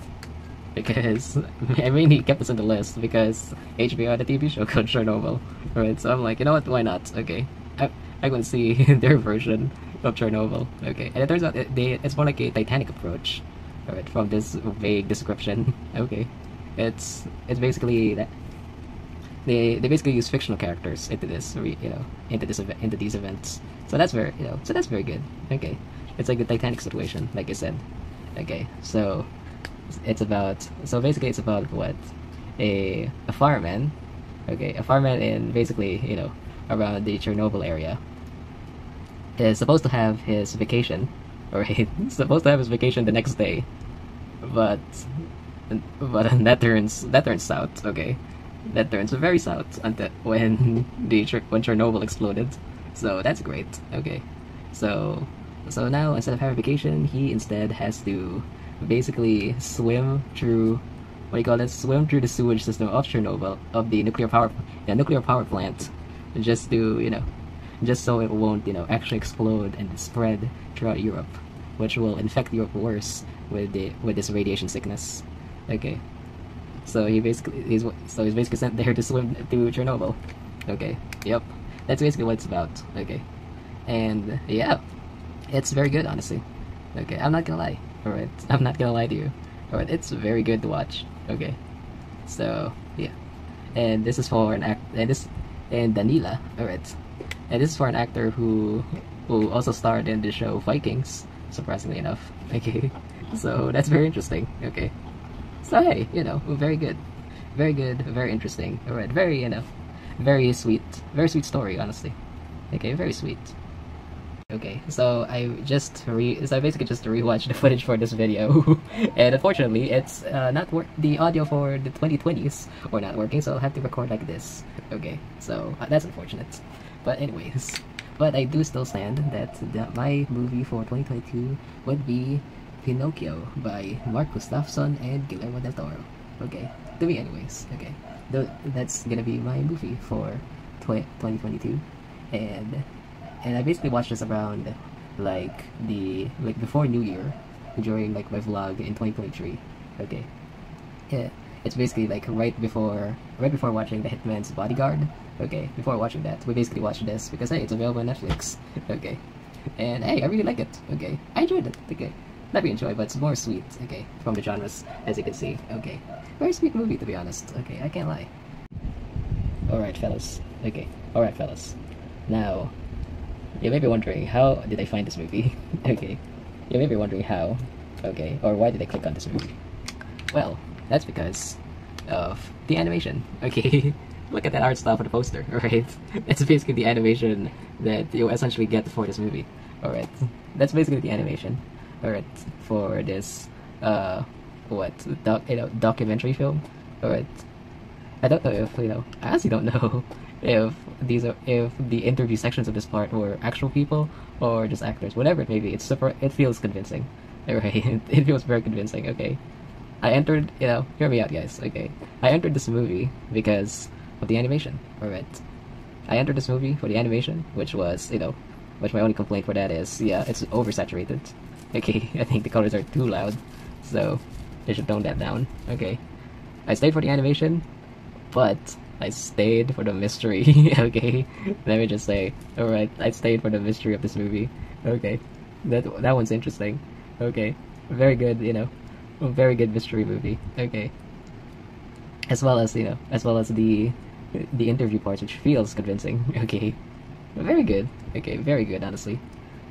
S1: Because I mainly kept this on the list because HBO had a TV show called Chernobyl, right? So I'm like, you know what? Why not? Okay, I'm gonna see their version of Chernobyl. Okay, and it turns out it's more like a Titanic approach, right? From this vague description. Okay, it's basically that they basically use fictional characters into this, into these events. So that's very good. Okay, it's like the Titanic situation, like I said. Okay, so It's about, so basically it's about what, a fireman, okay, a fireman in basically, around the Chernobyl area is supposed to have his vacation, right? He's supposed to have his vacation the next day, but that turns south, okay? That turns very south until when when Chernobyl exploded. So that's great. Okay, so now instead of having vacation, he instead has to basically swim through, what do you call this? Swim through the sewage system of Chernobyl, of the nuclear power plant, just to just so it won't actually explode and spread throughout Europe, which will infect Europe worse with this radiation sickness. Okay, so he's basically sent there to swim to Chernobyl. Okay, yep, that's basically what it's about. Okay, and yeah, it's very good, honestly. Okay, I'm not gonna lie. All right, I'm not gonna lie to you. All right, it's very good to watch. Okay, so yeah, and this is for an act, and Danila. All right, and this is for an actor who also starred in the show Vikings. Surprisingly enough. Okay, so that's very interesting. Okay. So hey, very good, very interesting. All right, very sweet story, honestly. Okay, very sweet. Okay, so I basically just rewatched the footage for this video, and unfortunately, it's not the audio for the 2020s or not working, so I'll have to record like this. Okay, so that's unfortunate, but anyways, but I do still stand that my movie for 2022 would be Pinocchio by Mark Gustafson and Guillermo del Toro. Okay, to me anyways. Okay, that's gonna be my movie for 2022, and I basically watched this around like before New Year, during like my vlog in 2023. Okay, yeah, it's basically like right before watching The Hitman's Bodyguard. Okay, before watching that, we basically watched this because hey, it's available on Netflix. Okay, and hey, I really like it. Okay, I enjoyed it. Okay. Not really enjoy, but it's more sweet, okay, from the genres, as you can see, okay. Very sweet movie, to be honest, okay, I can't lie. Alright, fellas, okay, alright, fellas. Now, you may be wondering, how did I find this movie? Okay, you may be wondering how, okay, or why did I click on this movie? Well, that's because of the animation, okay? Look at that art style for the poster, alright? It's basically the animation that you essentially get for this movie, alright? That's basically the animation. Alright, for this documentary film. Alright, I don't know if I honestly don't know if the interview sections of this part were actual people or just actors. Whatever it may be, it feels convincing. Alright, it feels very convincing. Okay, I entered, hear me out, guys. Okay, I entered this movie because of the animation. Alright, I entered this movie for the animation, which was which my only complaint for that is, yeah, it's oversaturated. Okay, I think the colors are too loud, so they should tone that down. Okay, I stayed for the animation, but I stayed for the mystery. Okay, let me just say, alright, I stayed for the mystery of this movie. Okay, that one's interesting. Okay, very good, a very good mystery movie. Okay, as well as the interview parts, which feels convincing. Okay, very good. Okay, very good, honestly.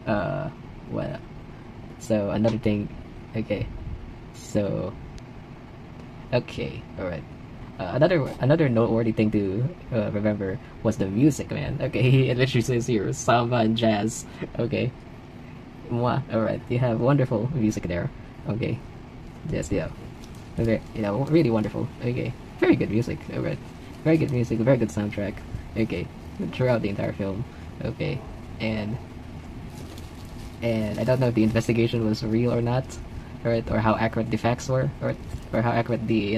S1: Well. So another thing, okay, so okay, all right. Another noteworthy thing to remember was the music, man. Okay, it literally says here samba and jazz. Okay, mwah. All right, you have wonderful music there. Okay, yes, yeah, okay, really wonderful. Okay, very good music. All right, very good music, very good soundtrack. Okay, throughout the entire film. Okay, and I don't know if the investigation was real or not, right? Or how accurate the facts were, or how accurate the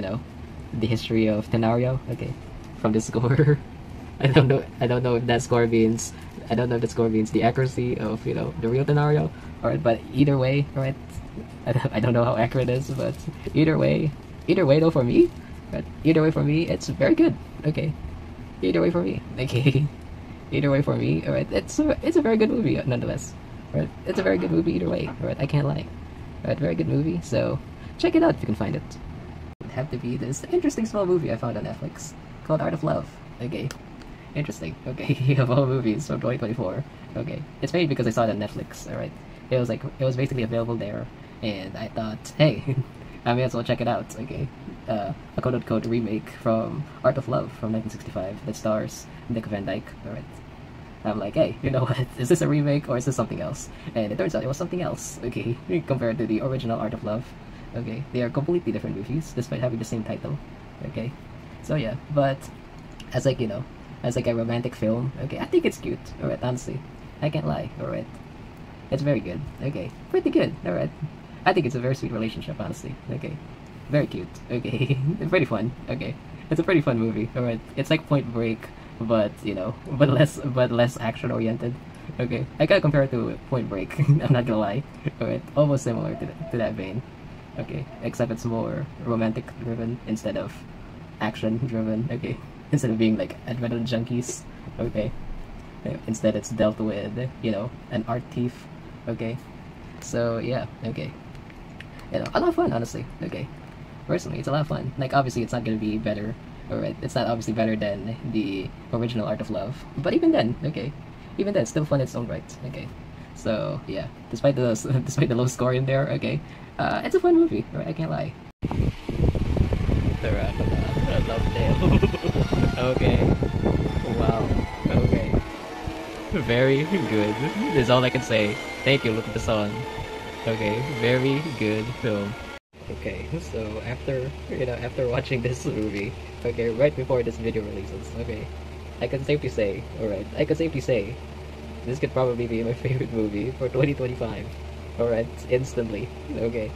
S1: history of Tenario. Okay, from the score. I don't know if that score means the accuracy of the real Tenario. Alright, but either way, right? I don't know how accurate it is, but either way though for me, right? Either way for me, it's very good. Okay, either way for me. Okay, either way for me. Alright, it's a very good movie nonetheless. Right, it's a very good movie either way. Right, I can't lie. Right, very good movie. So check it out if you can find it. It would have to be this interesting small movie I found on Netflix called Art of Love. Okay, interesting. Okay, of all movies from 2024. Okay, it's made because I saw it on Netflix. All right, it was basically available there, and I thought, hey, I may as well check it out. Okay, a quote-unquote remake from Art of Love from 1965 that stars Dick Van Dyke. All right. I'm like, hey, you know what? Is this a remake or is this something else? And it turns out it was something else. Okay, compared to the original Art of Love. Okay, they are completely different movies despite having the same title. Okay, so yeah, but as like as like a romantic film. Okay, I think it's cute. All right, honestly, I can't lie. All right, it's very good. Okay, pretty good. All right, I think it's a very sweet relationship. Honestly, okay, very cute. Okay, pretty fun. Okay, it's a pretty fun movie. All right, it's like Point Break, but but less action oriented. Okay, I gotta compare it to Point Break. I'm not gonna lie. All right, almost similar to that vein. Okay, except it's more romantic driven instead of action driven. Okay, instead of being like adrenaline junkies. Okay, instead it's dealt with an art thief. Okay, so yeah. Okay, a lot of fun, honestly. Okay, personally, it's a lot of fun. Like, obviously, it's not gonna be better. Alright, it's not obviously better than the original Art of Love, but even then, okay, even then, it's still fun in its own right. Okay, so yeah, despite the despite the low score in there, okay, it's a fun movie. Right, I can't lie. I love that. Okay, wow. Okay, very good. That's all I can say. Thank you. Look at the song. Okay, very good film. Okay, so after watching this movie, okay, right before this video releases, okay, I can safely say, alright, I can safely say, this could probably be my favorite movie for 2025. Alright, instantly. Okay.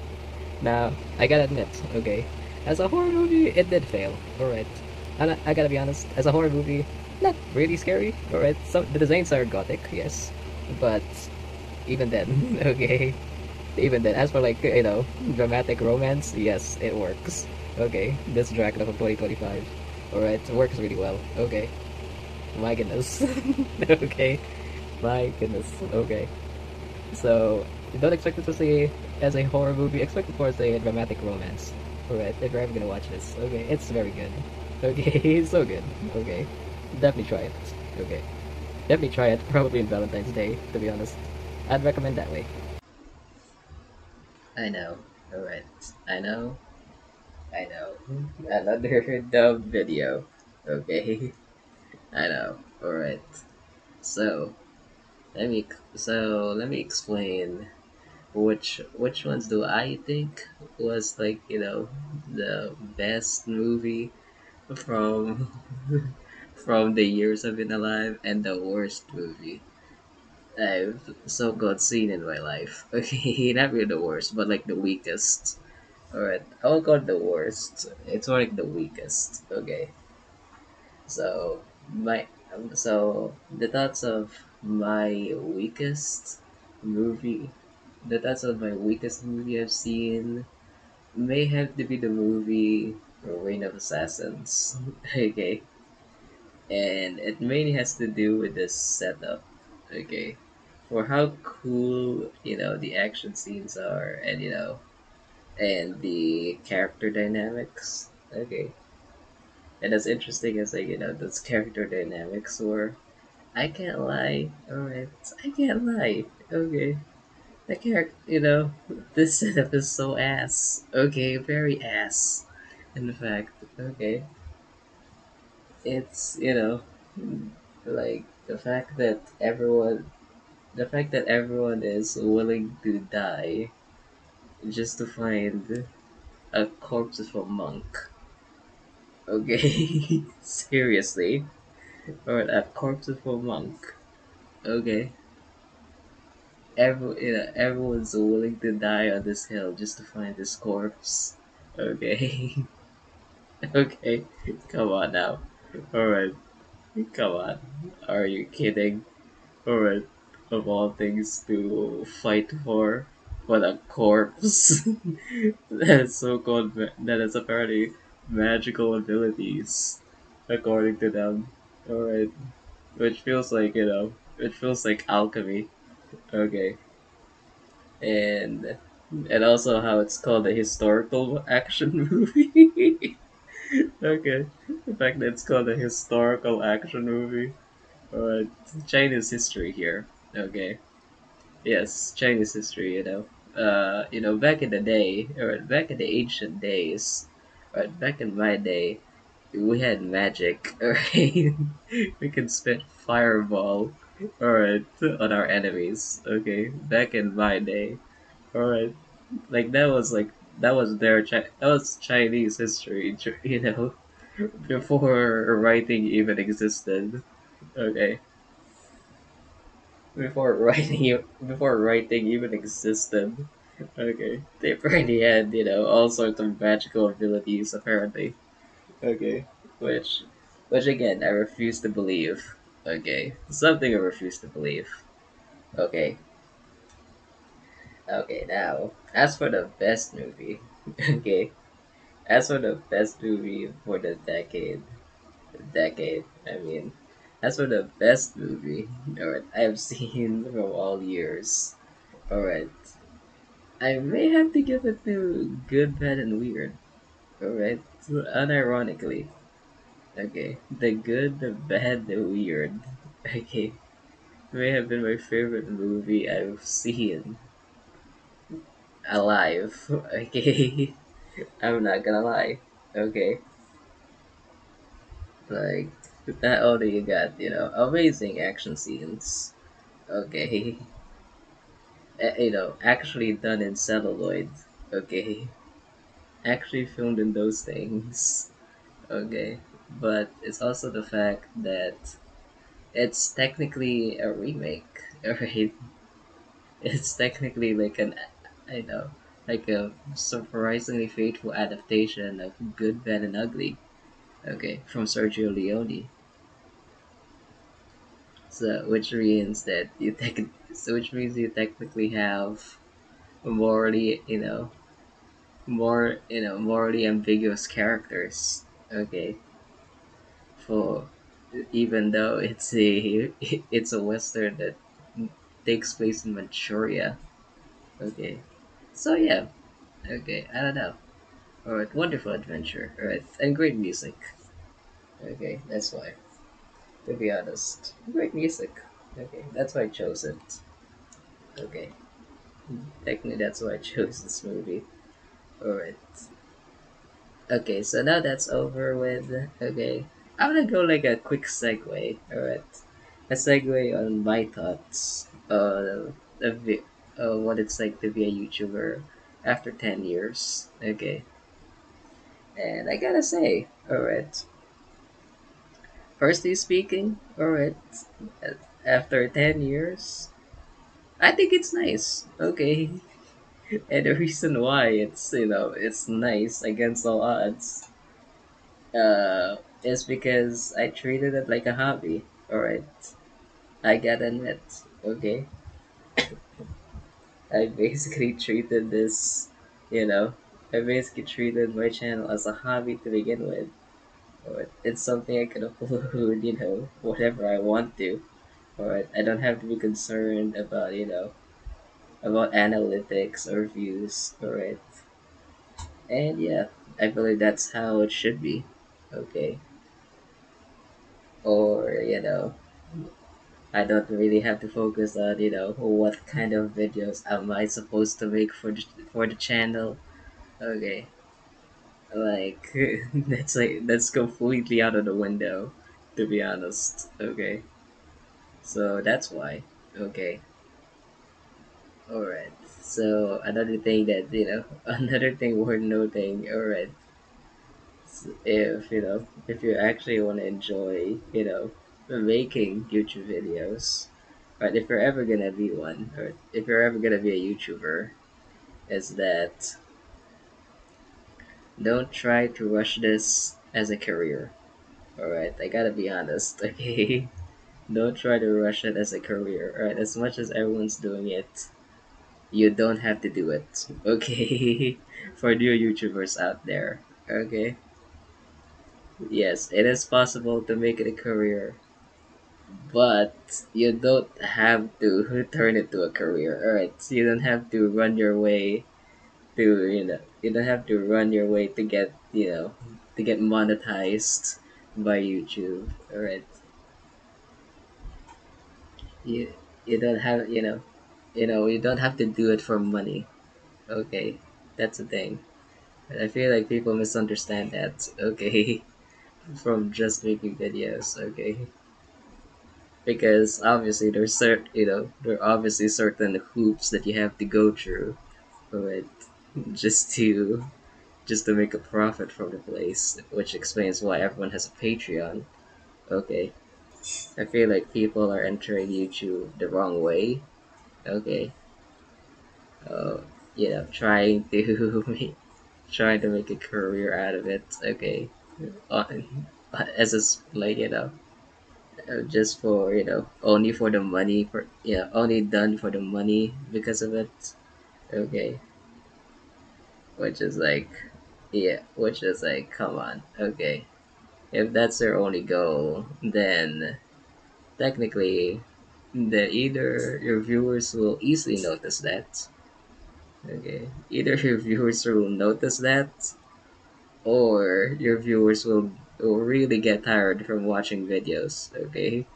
S1: Now, I gotta admit, okay, as a horror movie, it did fail. Alright. And I gotta be honest, as a horror movie, not really scary. Alright, the designs are gothic, yes, but even then, okay. Even then, as for like, dramatic romance, yes, it works. Okay, this Dracula from 2025. Alright, works really well. Okay. My goodness. Okay. My goodness. Okay. So, you don't expect it to see as a horror movie, expect it for as a dramatic romance. Alright, if you're ever gonna watch this. Okay, it's very good. Okay, so good. Okay. Definitely try it. Okay. Definitely try it, probably on Valentine's Day, to be honest. I'd recommend that way. I know. Alright. I know. I know. Another dumb video. Okay. I know. Alright. So let me explain which ones do I think was like, the best movie from from the years I've been alive and the worst movie I've so called seen in my life. Okay, not really the worst, but like the weakest. Alright, I won't call it the worst. It's more like the weakest. Okay. So the thoughts of my weakest movie the thoughts of my weakest movie I've seen may have to be the movie Reign of Assassins. Okay. And it mainly has to do with the setup. Okay. For how cool, the action scenes are and and the character dynamics. Okay. And as interesting as those character dynamics were, I can't lie. Alright, I can't lie. Okay, the character, this setup is so ass. Okay, very ass. In fact, okay, it's like the fact that everyone is willing to die just to find a corpse of a monk. Okay, seriously, or a corpse of a monk. Okay, everyone's willing to die on this hill just to find this corpse. Okay, okay, come on now. All right, come on. Are you kidding? All right, of all things to fight for, but a corpse that is that is apparently magical abilities, according to them. All right, which feels like it feels like alchemy. Okay, and also how it's called a historical action movie. Okay, the fact that it's called a historical action movie. Alright, Chinese history here. Okay, yes, Chinese history. back in the day, or back in the ancient days, or back in my day, we had magic, alright? We could spit fireball, alright, on our enemies, okay? Back in my day, alright? That was Chinese history, before writing even existed, okay? Before writing even existed. Okay. They already had, all sorts of magical abilities apparently. Okay. Which which again I refuse to believe. Okay. Something I refuse to believe. Okay. Okay, now as for the best movie. Okay. As for the best movie for the decade, I mean, as for the best movie, alright, I've seen from all years. Alright. I may have to give it to Good, Bad, and Weird. Alright. Unironically. Okay. The Good, the Bad, the Weird. Okay. May have been my favorite movie I've seen alive. Okay. I'm not gonna lie. Okay. Like, not only you got, amazing action scenes. Okay. Actually done in celluloid. Okay. Actually filmed in those things. Okay, but it's also the fact that it's technically a remake, right? It's technically like I know, like a surprisingly faithful adaptation of Good, Bad, and Ugly. Okay, from Sergio Leone. So, which means you technically have morally, morally ambiguous characters. Okay, for even though it's a western that takes place in Manchuria. Okay, so yeah, okay, I don't know. All right, wonderful adventure. All right, and great music. Okay, that's why. To be honest, great music. Okay, that's why I chose it. Okay, technically that's why I chose this movie. All right. Okay, so now that's over with. Okay, I'm gonna go like a quick segue. All right, a segue on my thoughts of what it's like to be a YouTuber after 10 years. Okay, and I gotta say, all right. Firstly speaking, all right, after 10 years, I think it's nice. Okay, and the reason why it's nice against all odds is because I treated it like a hobby. Alright, I gotta admit, okay? I basically treated this, you know, I basically treated my channel as a hobby to begin with. Alright, it's something I can upload, whatever I want to. Alright, I don't have to be concerned about, about analytics or views. Alright, and yeah, I believe that's how it should be. Okay, or, I don't really have to focus on what kind of videos am I supposed to make for the channel. Okay, like that's completely out of the window, to be honest. Okay, so that's why. Okay, all right. So another thing that another thing worth noting. All right, if you actually want to enjoy making YouTube videos, right? If you're ever gonna be one, or if you're ever gonna be a YouTuber, is that don't try to rush this as a career. All right, I gotta be honest. Okay, don't try to rush it as a career. All right, as much as everyone's doing it, you don't have to do it. Okay, for new YouTubers out there. Okay, yes, it is possible to make it a career, but you don't have to turn it to a career. All right, so you don't have to run your way you don't have to run your way to get monetized by YouTube. All right, you you don't have you don't have to do it for money.
S2: Okay, that's the thing. I feel like people misunderstand that. Okay, from just making videos. Okay, because obviously there are obviously certain hoops that you have to go through, right? Just to make a profit from the place, which explains why everyone has a Patreon. Okay, I feel like people are entering YouTube the wrong way. Okay, uh, trying to trying to make a career out of it. Okay, as a like just for only for the money for only done for the money because of it. Okay, which is like which is like, come on. Okay, if that's their only goal, then technically, either your viewers will easily notice that. Okay, either your viewers will notice that, or your viewers will really get tired from watching videos. Okay,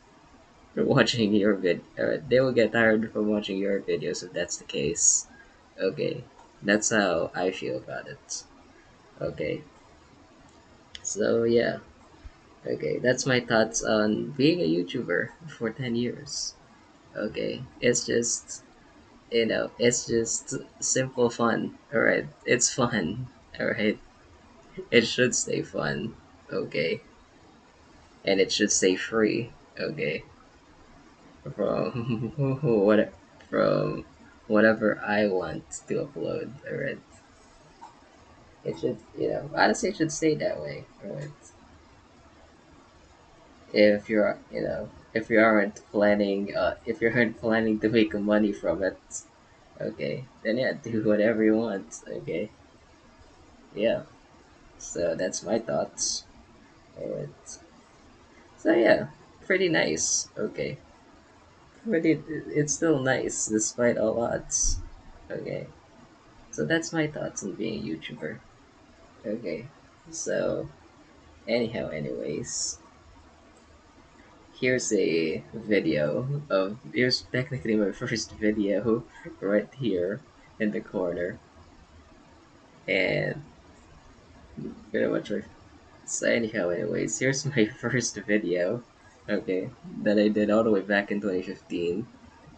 S2: from watching your they will get tired from watching your videos if that's the case. Okay, that's how I feel about it. Okay, so yeah. Okay, that's my thoughts on being a YouTuber for 10 years. Okay, it's just simple fun. All right, it's fun. All right, it should stay fun. Okay, and it should stay free. Okay, from what from whatever I want to upload. All right, it should honestly it should stay that way. All right, if you aren't planning to make money from it. Okay, then yeah, do whatever you want. Okay, yeah. So that's my thoughts. Alright. So yeah, pretty nice. Okay. It's still nice despite all odds. Okay. So that's my thoughts on being a YouTuber. Okay. So anyways, here's technically my first video right here in the corner. And pretty much my So anyways, here's my first video. Okay, that I did all the way back in 2015.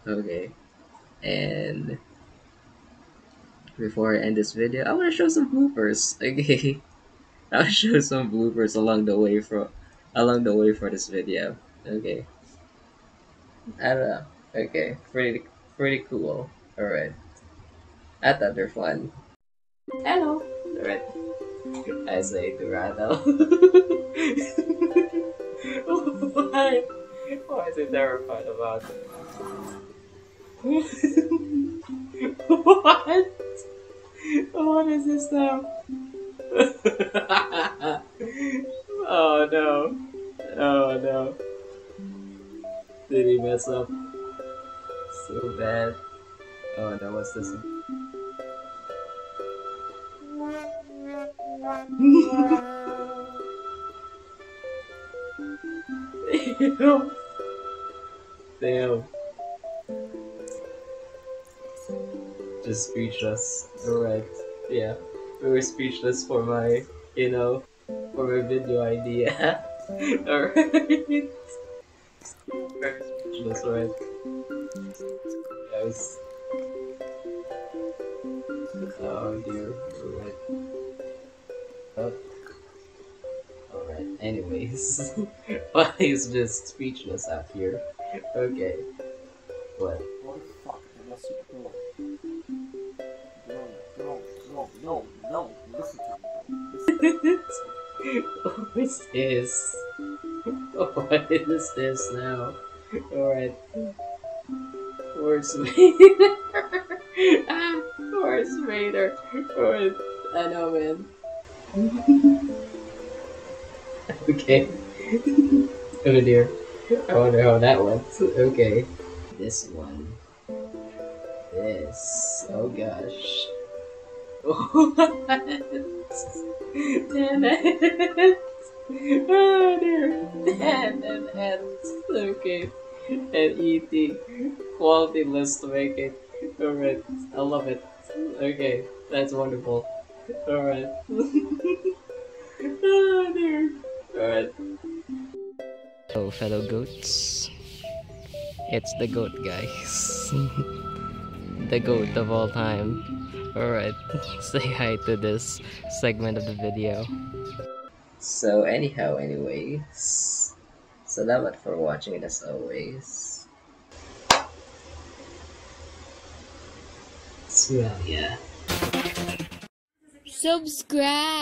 S2: Okay, and before I end this video, I want to show some bloopers. Okay, I'll show some bloopers along the way for this video. Okay, I don't know. Okay, pretty cool. All right, I thought they're fun. Hello. All right, I say Dorado. Why? Why is it terrified about it? What? What is this now? Oh no. Oh no. Did he mess up so bad? Oh no, what's this one? Damn. Damn. Just speechless. Alright. Yeah. We were speechless for for my video idea. Alright. Very speechless, right? Yes. Oh dear. Alright. Oh. Alright. Anyways. Why he's just speechless out here. Okay. What?
S3: What the fuck? Yes, you no, no, no, no, no, listen to me.
S2: What is this? What is this now? Alright. Horse Vader. Ah, Horse Vader. Alright. I know, man. Okay. Oh dear. I wonder how that went. Okay. This one. This. Oh gosh. What? Damn it. Oh dear. And okay. And eating. Quality list to make it. Alright. I love it. Okay, that's wonderful. Alright. Oh dear. Alright.
S1: So, fellow goats, it's the goat, guys. The goat of all time. Alright, say hi to this segment of the video.
S2: So anyhow, anyways. Salamat for watching it as always. So yeah.
S4: Subscribe.